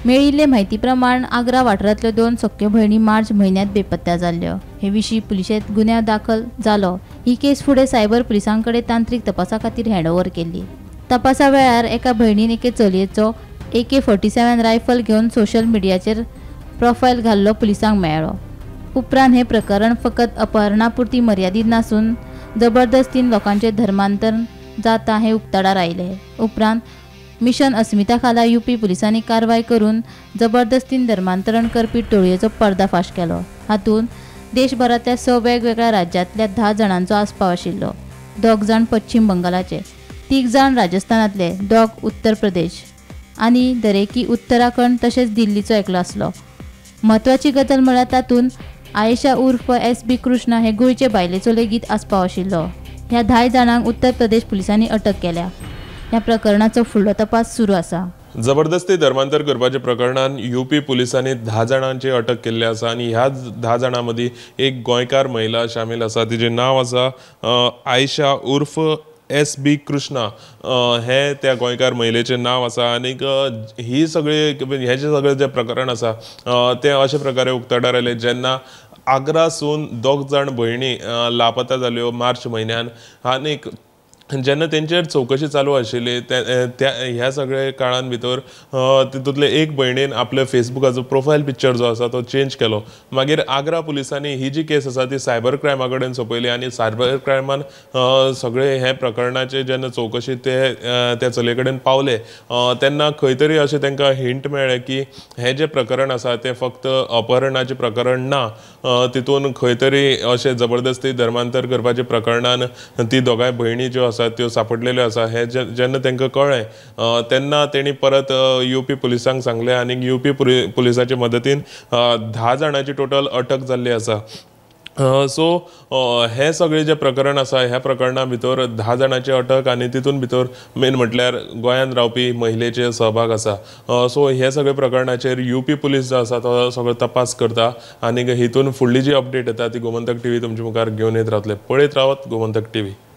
मेळिल्ले म्हायती प्रमाण आग्रा वाठारांतल्यो 2 सख्ख्यो भयणी मार्च म्हयन्यांत बेपत्ता जाल्ल्यो। हे विशीं पुलिशेंत गुन्यांव दाखल जालो। ही केस फुडें सायबर पुलिसांकडे तांत्रीक तपासा खातीर हँडओव्हर केल्ली। तपासा वेळार एका भयणीन एके चलयेचो AK-47 रायफल घेवन सोशल मिडियाचेर प्रोफायल घाल्लो पुलिसांक मेळ्ळो। उपरांत हे प्रकरण फकत अपहरणापुरती मर्यादीत नासून जबरदस्तीन लोकांचें धर्मांतर जाता हें उक्ताडार आयलें। उपरांत मिशन अस्मिता खाला UP पुलिसांनी कारवाय करून जबरदस्तीन धर्मांतरण करपी टोळयेचो पर्दाफाश केलो। हातूंत देशभरांतल्या 6 वेगवेगळ्या राज्यांतल्या 10 जाणांचो आस्पाव आशिल्लो। 2 जाण पश्चिम बंगालाचे, 3 जाण राजस्थानांतले, 2 उत्तर प्रदेश आनी दरेकी उत्तराखंड तशेंच दिल्लीचो एकलो आसलो। म्हत्वाची गजाल म्हळ्यार तातूंत आयेशा उर्फ SB कृष्णा हे गोंयचे बायलेचो लेगीत आस्पाव आशिल्लो। ह्या 10 जाणांक उत्तर प्रदेश पुलिसांनी अटक केल्या। ह्या प्रकरणाचो फुडलो तपास सुरू आसा। जबरदस्ती धर्मांतर करपाच्या प्रकरणान UP पुलिसांनी 10 जाणांची अटक केल्ली आसा आनी ह्या 10 जाणां मदीं एक गोंयकार महिला शामील आसा। तिचें नांव आसा आयशा उर्फ SB कृष्णा हे त्या गोंयकार महिलेचें नांव आसा। आनीक ही सगळी हेजें सगळें जें प्रकरण आसा तें अशे प्रकारे उक्ताडार आयलें जेन्ना आग्रासून 2 जाण भयणी लापता जाल्यो मार्च म्हयन्यान। आनीक जेन्ना तेंचेर चवकशी चालू आशिल्ली ह्या सगळे काळान भितर तितूंतले एक भयणीन आपल्या फेसबुकाचो प्रोफायल पिक्चर जो आसा तो चेंज केलो। मागीर आग्रा पुलिसांनी ही जी केस आसा ती सायबर क्रायमा कडेन सोंपयली आनी सायबर क्रायमान सगळे हे प्रकरणाचे जेन्ना चवकशी त्या चलये कडेन पावले तेन्ना खंय तरी अशें तांकां हिंट मेळ्ळें की हें जें प्रकरण आसा तें फक्त अपहरणाचें प्रकरण ना, तितून खंय तरी अशें जबरदस्ती धर्मांतर करपाच्या प्रकरणान ती दोगांय भयणी ज्यो त्यो सापडलेल्यो आसा। हे जेन्ना तांकां कळ्ळें तेन्ना तेणी परत UP पुलिसांक सांगलें आनी UP पुलिसाच्या मदतीन 10 जाणांची टोटल अटक जाल्ली आसा। सो हे सगळे जे प्रकरण आसा ह्या प्रकरणा भितर 10 जाणांची अटक आनी तितून भितर मेन म्हटल्यार गोंयांत रावपी महिलेचे सहभाग आसा। सो हे सगळे प्रकरणाचेर UP पुलीस जो आसा तो सगळो तपास करता आनी हितून फुडली जी अपडेट येता ती गोमंतक TV तुमचे मुखार घेवन येत रावतले। पळयत रावत गोमंतक TV।